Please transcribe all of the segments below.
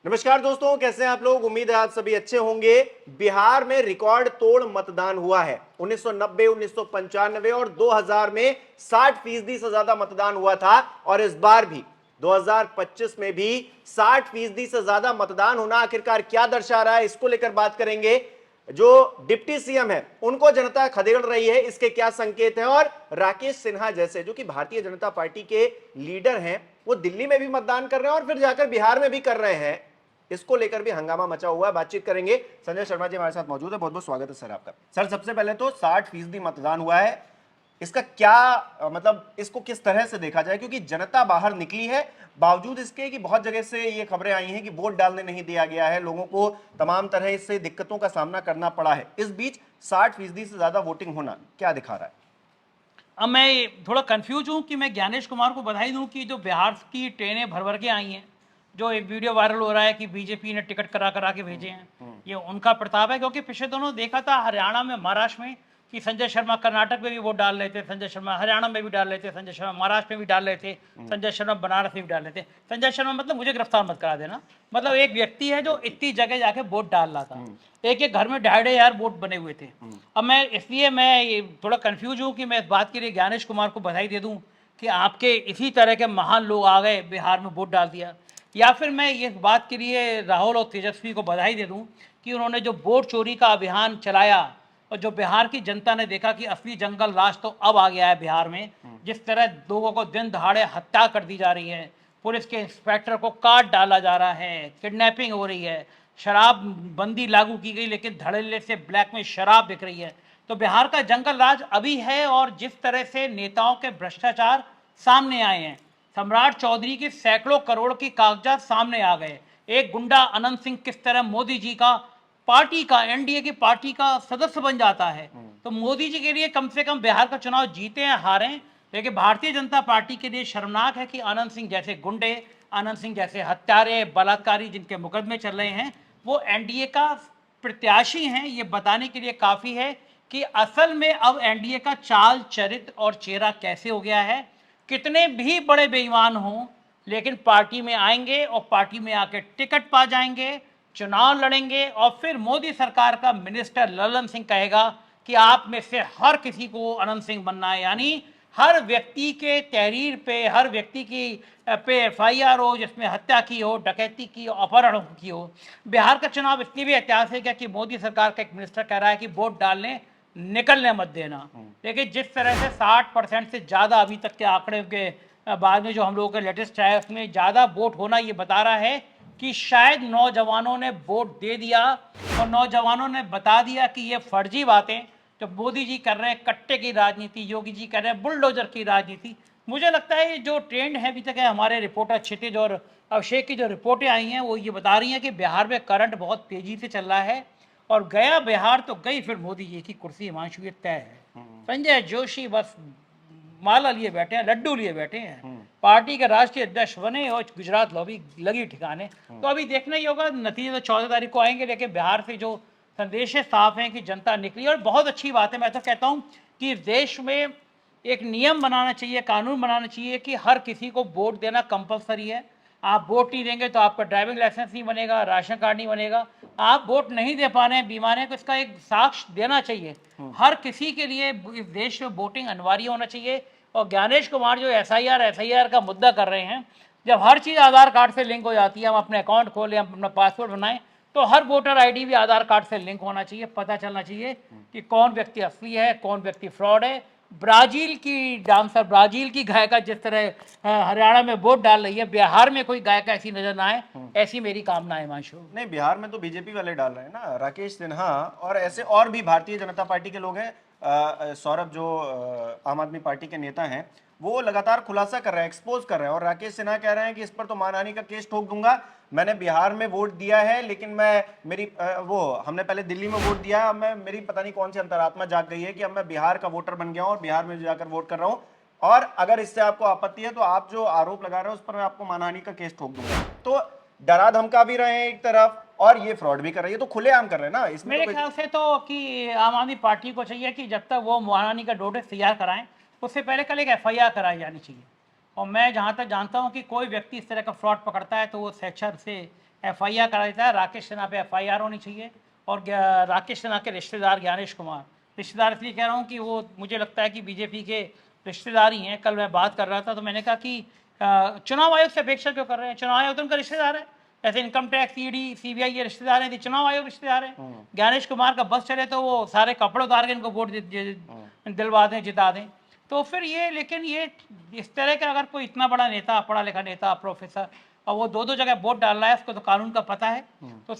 नमस्कार दोस्तों, कैसे हैं आप लोग। उम्मीद है आप सभी अच्छे होंगे। बिहार में रिकॉर्ड तोड़ मतदान हुआ है। 1990, 1995 और 2000 में 60% से ज्यादा मतदान हुआ था और इस बार भी 2025 में भी 60% से ज्यादा मतदान होना आखिरकार क्या दर्शा रहा है, इसको लेकर बात करेंगे। जो डिप्टी सीएम है उनको जनता खदेड़ रही है, इसके क्या संकेत हैं। और राकेश सिन्हा जैसे जो कि भारतीय जनता पार्टी के लीडर हैं, वो दिल्ली में भी मतदान कर रहे हैं और फिर जाकर बिहार में भी कर रहे हैं। इसको लेकर भी हंगामा मचा हुआ है। बातचीत करेंगे। संजय शर्मा जी हमारे साथ मौजूद है। बहुत बहुत स्वागत है सर आपका। सर, सबसे पहले तो 60% मतदान हुआ है, इसका क्या मतलब, इसको किस तरह से देखा जाए, क्योंकि जनता बाहर निकली है बावजूद इसके कि बहुत जगह से ये खबरें आई हैं कि वोट डालने नहीं दिया गया है, लोगों को तमाम तरह से दिक्कतों का सामना करना पड़ा है। इस बीच 60% से ज्यादा वोटिंग होना क्या दिखा रहा है? अब मैं थोड़ा कंफ्यूज हूँ कि मैं ज्ञानेश कुमार को बधाई दूँ कि जो बिहार की ट्रेनें भर भर के आई हैं, जो एक वीडियो वायरल हो रहा है कि बीजेपी ने टिकट करा करा के भेजे हैं, ये उनका प्रताप है। क्योंकि पिछले दोनों देखा था हरियाणा में, महाराष्ट्र में, कि संजय शर्मा कर्नाटक में भी वोट डाल रहे थे, संजय शर्मा हरियाणा में भी डाल रहे थे, संजय शर्मा महाराष्ट्र में भी डाल रहे थे, संजय शर्मा बनारस में भी डाल रहे थे। संजय शर्मा मतलब मुझे गिरफ्तार मत करा देना, मतलब एक व्यक्ति है जो इतनी जगह जाके वोट डाल रहा था। एक एक घर में 2,500 वोट बने हुए थे। अब मैं इसलिए मैं ये थोड़ा कंफ्यूज हूँ कि मैं इस बात के लिए ज्ञानेश कुमार को बधाई दे दूँ कि आपके इसी तरह के महान लोग आ गए, बिहार में वोट डाल दिया, या फिर मैं इस बात के लिए राहुल और तेजस्वी को बधाई दे दूँ कि उन्होंने जो वोट चोरी का अभियान चलाया और जो बिहार की जनता ने देखा कि असली जंगल राज तो अब आ गया है बिहार में, जिस तरह लोगों को दिन दहाड़े हत्या कर दी जा रही है, पुलिस के इंस्पेक्टर को काट डाला जा रहा है, किडनैपिंग हो रही है, शराब बंदी लागू की गई लेकिन धड़ल्ले से ब्लैक में शराब बिक रही है। तो बिहार का जंगल राज अभी है। और जिस तरह से नेताओं के भ्रष्टाचार सामने आए हैं, सम्राट चौधरी की सैकड़ों करोड़ की कागजात सामने आ गए, एक गुंडा अनंत सिंह किस तरह मोदी जी का पार्टी का, एनडीए की पार्टी का सदस्य बन जाता है। तो मोदी जी के लिए कम से कम बिहार का चुनाव जीते हैं हारें, लेकिन भारतीय जनता पार्टी के लिए शर्मनाक है कि अनंत सिंह जैसे गुंडे, अनंत सिंह जैसे हत्यारे, बलात्कारी जिनके मुकदमे चल रहे हैं, वो एनडीए का प्रत्याशी हैं। ये बताने के लिए काफ़ी है कि असल में अब एनडीए का चाल, चरित्र और चेहरा कैसे हो गया है। कितने भी बड़े बेईमान हों, लेकिन पार्टी में आएंगे और पार्टी में आके टिकट पा जाएंगे, चुनाव लड़ेंगे और फिर मोदी सरकार का मिनिस्टर ललन सिंह कहेगा कि आप में से हर किसी को अनंत सिंह बनना है। यानी हर व्यक्ति के तहरीर पे, हर व्यक्ति की पे एफआईआर हो जिसमें हत्या की हो, डकैती की हो, अपहरण की हो। बिहार का चुनाव इसलिए भी ऐतिहासिक है कि मोदी सरकार का एक मिनिस्टर कह रहा है कि वोट डालने निकलने मत देना। लेकिन जिस तरह से 60% से ज़्यादा अभी तक के आंकड़े के बाद में जो हम लोगों का लेटेस्ट आया, उसमें ज़्यादा वोट होना ये बता रहा है कि शायद नौजवानों ने वोट दे दिया और नौजवानों ने बता दिया कि ये फर्जी बातें जो मोदी जी कर रहे हैं, कट्टे की राजनीति, योगी जी कर रहे हैं बुलडोजर की राजनीति। मुझे लगता है ये जो ट्रेंड है अभी तक है, हमारे रिपोर्टर क्षितिज और अभिषेक की जो रिपोर्टें आई हैं वो ये बता रही हैं कि बिहार में करंट बहुत तेजी से चल रहा है और गया बिहार तो गई फिर मोदी जी की कुर्सी, हिमांशु ये तय है। संजय जोशी बस माला लिए बैठे हैं, लड्डू लिए बैठे हैं, पार्टी के राष्ट्रीय अध्यक्ष बने और गुजरात लॉबी लगी ठिकाने। तो अभी देखना ही होगा, नतीजे तो 14 तारीख को आएंगे, लेकिन बिहार से जो संदेश साफ हैं कि जनता निकली और बहुत अच्छी बात है। मैं तो कहता हूँ कि देश में एक नियम बनाना चाहिए, कानून बनाना चाहिए कि हर किसी को वोट देना कंपलसरी है। आप वोट नहीं देंगे तो आपका ड्राइविंग लाइसेंस नहीं बनेगा, राशन कार्ड नहीं बनेगा। आप वोट नहीं दे पा रहे हैं, बीमार हैं, तो इसका एक साक्ष्य देना चाहिए। हर किसी के लिए इस देश में वोटिंग अनिवार्य होना चाहिए। और ज्ञानेश कुमार जो एसआईआर का मुद्दा कर रहे हैं, जब हर चीज़ आधार कार्ड से लिंक हो जाती है, हम अपने अकाउंट खोलें, हम अपना पासवर्ड बनाएं, तो हर वोटर आईडी भी आधार कार्ड से लिंक होना चाहिए। पता चलना चाहिए कि कौन व्यक्ति असली है, कौन व्यक्ति फ्रॉड है। ब्राज़ील की डांसर, ब्राज़ील की गायिका जिस तरह हरियाणा में वोट डाल रही है, बिहार में कोई गायिका ऐसी नजर ना आए, ऐसी मेरी कामना है हिमांशु। नहीं, बिहार में तो बीजेपी वाले डाल रहे हैं ना, राकेश सिन्हा और ऐसे और भी भारतीय जनता पार्टी के लोग हैं। सौरभ जो आम आदमी पार्टी के नेता हैं, वो लगातार खुलासा कर रहे हैं, एक्सपोज कर रहे हैं। और राकेश सिन्हा कह रहे हैं कि इस पर तो मानहानि का केस ठोक दूंगा। मैंने बिहार में वोट दिया है, लेकिन मैं मेरी वो हमने पहले दिल्ली में वोट दिया, अब मैं मेरी पता नहीं कौन सी अंतरात्मा जाग गई है कि अब मैं बिहार का वोटर बन गया हूं और बिहार में जाकर वोट कर रहा हूं। और अगर इससे आपको आपत्ति है तो आप जो आरोप लगा रहे हो उस पर मैं आपको मानहानि का केस ठोक दूंगा। तो डरा धमका भी रहे हैं एक तरफ और ये फ्रॉड भी कर रही है, तो खुलेआम कर रहे हैं ना इसमें। मेरे तो ख्याल से तो कि आम आदमी पार्टी को चाहिए कि जब तक वो महारानी का नोटिस तैयार कराएं, उससे पहले कल एक एफआईआर कराई जानी चाहिए। और मैं जहाँ तक जानता हूँ कि कोई व्यक्ति इस तरह का फ्रॉड पकड़ता है तो वो सेक्शन से FIR करा देता है। राकेश सिन्हा पे FIR होनी चाहिए। और राकेश सिन्हा के रिश्तेदार ज्ञानेश कुमार, रिश्तेदार इसलिए कह रहा हूँ कि वो मुझे लगता है कि बीजेपी के रिश्तेदार ही हैं। कल मैं बात कर रहा था तो मैंने कहा कि चुनाव आयोग से अपेक्षा क्यों कर रहे हैं, चुनाव आयोग तो उनका रिश्तेदार है। ऐसे इनकम टैक्स, ED, CBI ये रिश्तेदार हैं, चुनाव आयोग रिश्तेदार है। ज्ञानेश कुमार का बस चले तो वो सारे कपड़े उतार के इनको वोट दिलवा दें, जिता दें। तो फिर ये, लेकिन ये इस तरह का अगर कोई इतना बड़ा नेता, पढ़ा लिखा नेता, प्रोफेसर, और वो दो जगह वोट डाल रहा है, उसको तो कानून का पता है, तो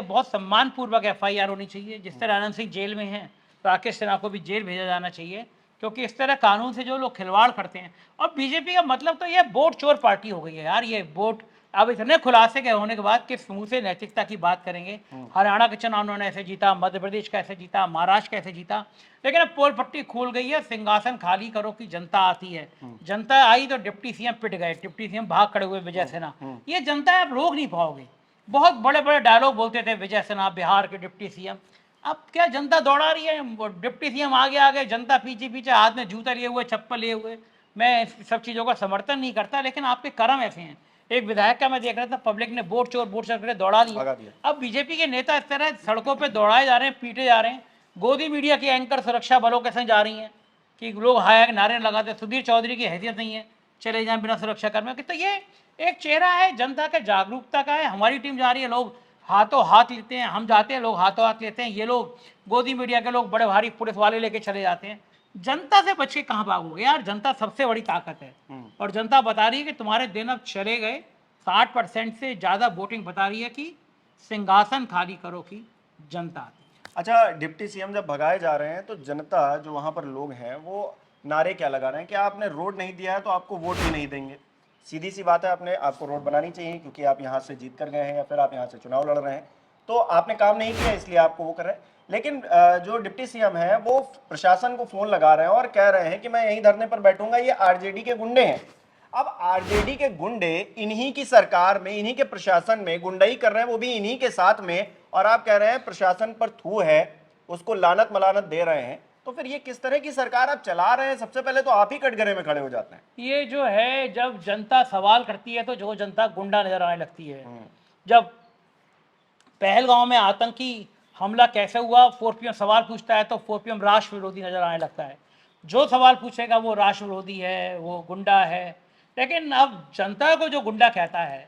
बहुत सम्मानपूर्वक FIR होनी चाहिए। जिस तरह आनंद सिंह जेल में हैं, राकेश सिन्हा को भी जेल भेजा जाना चाहिए, क्योंकि इस तरह कानून से जो लोग खिलवाड़ करते हैं। और बीजेपी का मतलब तो ये वोट चोर पार्टी हो गई है यार। ये वोट अब इतने खुलासे के होने के बाद किस मुंह से नैतिकता की बात करेंगे। हरियाणा के चुनाव उन्होंने ऐसे जीता, मध्य प्रदेश का ऐसे जीता, महाराष्ट्र कैसे जीता, लेकिन अब पोल पट्टी खोल गई है। सिंहासन खाली करो की जनता आती है। जनता आई तो डिप्टी CM पिट गए, डिप्टी CM भाग खड़े हुए विजय सिन्हा। ये जनता आप रोक नहीं पाओगे। बहुत बड़े बड़े डायलॉग बोलते थे विजय सिन्हा, बिहार के डिप्टी CM। अब क्या जनता दौड़ा रही है, डिप्टी CM आगे आगे, जनता पीछे पीछे, हाथ में जूता लिए हुए, चप्पल लिए हुए। मैं इस सब चीज़ों का समर्थन नहीं करता, लेकिन आपके कर्म ऐसे हैं। एक विधायक का मैं देख रहा था, पब्लिक ने वोट चोर करके दौड़ा लिया। अब बीजेपी के नेता इस तरह सड़कों पे दौड़ाए जा रहे हैं, पीटे जा रहे हैं। गोदी मीडिया की एंकर सुरक्षा बलों के संग जा रही हैं कि लोग हाय नारे लगाते, सुधीर चौधरी की हैसियत नहीं है, चले जाएं बिना सुरक्षा कर्मियों के। तो ये एक चेहरा है जनता के जागरूकता का है। हमारी टीम जा रही है, लोग हाथों हाथ लेते हैं, हम जाते हैं, लोग हाथों हाथ लेते हैं। ये लोग गोदी मीडिया के लोग बड़े भारी पुलिस वाले लेके चले जाते हैं। जनता से बच के कहाँ भागोगे यार, जनता सबसे बड़ी ताकत है। और जनता बता रही है कि तुम्हारे दिन अब चले गए। 60% से ज़्यादा वोटिंग बता रही है कि सिंहासन खाली करो की जनता आती है। अच्छा, डिप्टी CM जब भगाए जा रहे हैं तो जनता, जो वहां पर लोग हैं, वो नारे क्या लगा रहे हैं कि आपने रोड नहीं दिया है तो आपको वोट भी नहीं देंगे। सीधी सी बात है, आपको रोड बनानी चाहिए क्योंकि आप यहाँ से जीत कर गए हैं या फिर आप यहाँ से चुनाव लड़ रहे हैं, तो आपने काम नहीं किया इसलिए आपको वो कर रहे हैं। लेकिन जो डिप्टी CM है वो प्रशासन को फोन लगा रहे हैं और कह रहे हैं कि मैं यहीं धरने पर बैठूंगा, ये RJD के गुंडे हैं। अब RJD के गुंडे इन्हीं की सरकार में, इन्हीं के प्रशासन में गुंडाई कर रहे हैं, वो भी इन्हीं के साथ में, और आप कह रहे हैं प्रशासन पर थू है, उसको लानत मलानत दे रहे हैं। तो फिर ये किस तरह की सरकार आप चला रहे हैं? सबसे पहले तो आप ही कटघरे में खड़े हो जाते हैं। ये जो है, जब जनता सवाल करती है तो जो जनता गुंडा नजर आने लगती है। जब पहलगांव में आतंकी हमला कैसे हुआ, 4PM सवाल पूछता है तो 4PM राष्ट्र विरोधी नजर आने लगता है। जो सवाल पूछेगा वो राष्ट्र विरोधी है, वो गुंडा है। लेकिन अब जनता को जो गुंडा कहता है,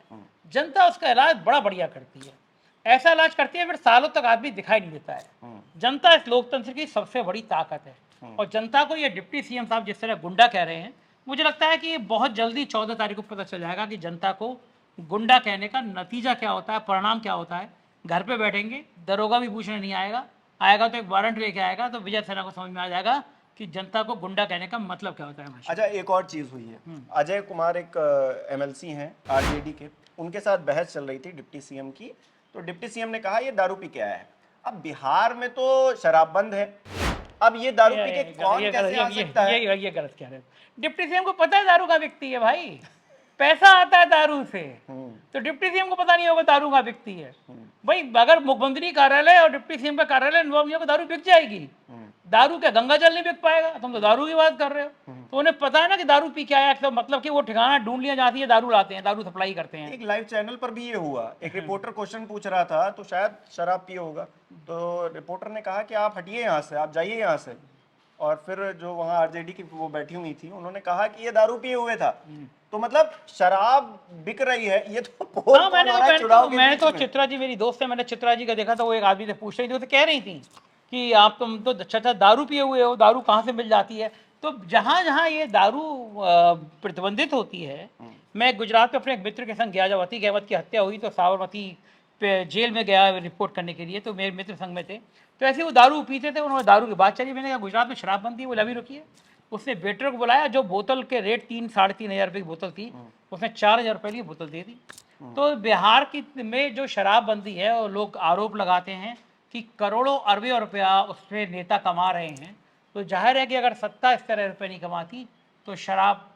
जनता उसका इलाज बड़ा बढ़िया करती है। ऐसा इलाज करती है फिर सालों तक आदमी दिखाई नहीं देता है। जनता इस लोकतंत्र की सबसे बड़ी ताकत है। और जनता को ये डिप्टी CM साहब जिस तरह गुंडा कह रहे हैं, मुझे लगता है कि बहुत जल्दी 14 तारीख को पता चल जाएगा कि जनता को गुंडा कहने का नतीजा क्या होता है, परिणाम क्या होता है। घर पे बैठेंगे, दरोगा भी पूछने नहीं आएगा, आएगा तो एक वारंट लेके आएगा, तो विजय सिन्हा को समझ में आ जाएगा कि जनता को गुंडा कहने का मतलब क्या होता है। अच्छा, एक और चीज हुई है। अजय कुमार एक MLC हैं RJD के, उनके साथ बहस चल रही थी डिप्टी CM की। तो डिप्टी CM ने कहा ये दारू पी के आया है। अब बिहार में तो शराब बंद है, अब ये दारू पी के कौन कैसे आ सकता है? ये गलत कह रहे हो। डिप्टी CM को पता है दारू का व्यक्ति है भाई, पैसा आता है दारू से। तो डिप्टी CM को पता नहीं होगा दारू का व्यक्ति है भाई। अगर मुख्यमंत्री कार्यालय और डिप्टी CM का कार्यालय इन्वॉल्व नहीं होगा, दारू बिक जाएगी। दारू क्या गंगा जल नहीं बिक पाएगा? तुम तो दारू की बात कर रहे हो। तो उन्हें पता है ना कि दारू पी के आया, तो मतलब कि वो ठिकाना ढूंढ लिया जाती है, दारू लाते हैं, दारू सप्लाई करते हैं। एक लाइव चैनल पर भी ये हुआ, एक रिपोर्टर क्वेश्चन पूछ रहा था तो शायद शराब पिए होगा, तो रिपोर्टर ने कहा कि आप हटिए यहाँ से, आप जाइए यहाँ से। और फिर जो वहाँ RJD की वो बैठी हुई थी, उन्होंने कहा कि ये दारू पिए हुए था। तो मतलब शराब बिक रही है, ये तो पोल हाँ, मैंने तो चित्रा जी मेरी दोस्त है, मैंने चित्रा जी का देखा था, वो एक आदमी से पूछ रही थी, तो कह रही थी कि आप तुम तो अच्छा दारू पिए हुए हो, दारू कहाँ से मिल जाती है। तो जहाँ जहाँ ये दारू प्रतिबंधित होती है, मैं गुजरात में अपने एक मित्र के संग गया, जब अति गहमत की हत्या हुई तो साबरमती पे जेल में गया रिपोर्ट करने के लिए, तो मेरे मित्र संग में थे, तो ऐसे वो दारू पीते थे, उन्होंने दारू की बात चली, मैंने कहा गुजरात में शराब बंद थी, बोले अभी रुकिए। उसने वेटर को बुलाया, जो बोतल के रेट 3-3.5 हज़ार रुपये की बोतल थी, उसने 4,000 रुपये की बोतल दे दी। तो बिहार की में जो शराबबंदी है, और लोग आरोप लगाते हैं कि करोड़ों अरबों रुपया उसमें नेता कमा रहे हैं, तो जाहिर है कि अगर सत्ता इस तरह रुपये नहीं कमाती तो शराब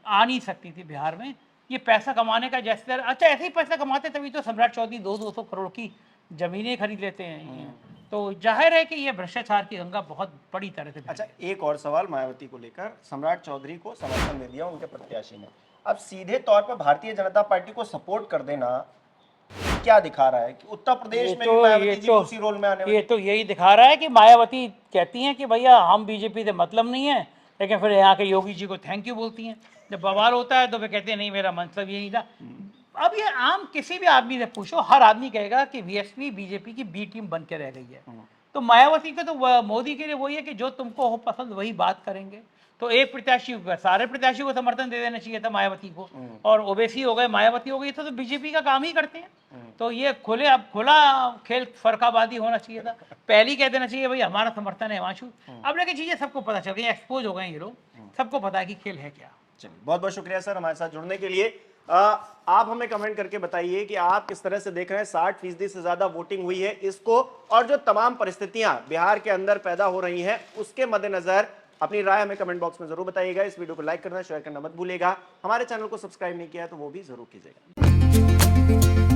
आ नहीं सकती थी बिहार में। ये पैसा कमाने का जैसे, अच्छा ऐसे ही पैसा कमाते तभी तो सम्राट चौधरी 200 करोड़ की ज़मीनें खरीद लेते हैं। तो जाहिर है कि ये भ्रष्टाचार की गंगा बहुत बड़ी तरह से। अच्छा, एक और सवाल मायावती को लेकर, सम्राट चौधरी को समर्थन दे दिया उनके प्रत्याशी ने, अब सीधे तौर पर भारतीय जनता पार्टी को सपोर्ट कर देना क्या दिखा रहा है कि उत्तर प्रदेश में भी मायावती जी उसी रोल में आने वाली ये तो यही दिखा रहा है कि मायावती कहती हैं कि भैया हम बीजेपी से मतलब नहीं है, लेकिन फिर यहाँ के योगी जी को थैंक यू बोलती हैं। जब बवाल होता है तो वे कहते हैं नहीं मेरा मतलब यही था। अब ये आम किसी भी आदमी से पूछो, हर आदमी कहेगा कि वीएसपी बीजेपी की बी टीम बन के रह गई है। तो मायावती का तो मोदी के लिए वही है कि जो तुमको हो पसंद वही बात करेंगे। तो एक प्रत्याशी सारे प्रत्याशी को समर्थन दे देना चाहिए था मायावती को, और ओवैसी हो गए, मायावती हो गई, तो बीजेपी का काम ही करते हैं। तो ये खुला खेल फरकाबादी होना चाहिए था, पहले ही कह देना चाहिए भाई हमारा समर्थन है हिमांशु। अब लेकिन चीजें सबको पता चल गई, एक्सपोज हो गए ये लोग, सबको पता है कि खेल है क्या। चलिए, बहुत बहुत शुक्रिया सर हमारे साथ जुड़ने के लिए। आप हमें कमेंट करके बताइए कि आप किस तरह से देख रहे हैं 60% से ज्यादा वोटिंग हुई है इसको, और जो तमाम परिस्थितियां बिहार के अंदर पैदा हो रही हैं उसके मद्देनजर अपनी राय हमें कमेंट बॉक्स में जरूर बताइएगा। इस वीडियो को लाइक करना, शेयर करना मत भूलिएगा। हमारे चैनल को सब्सक्राइब नहीं किया है तो वो भी जरूर कीजिएगा।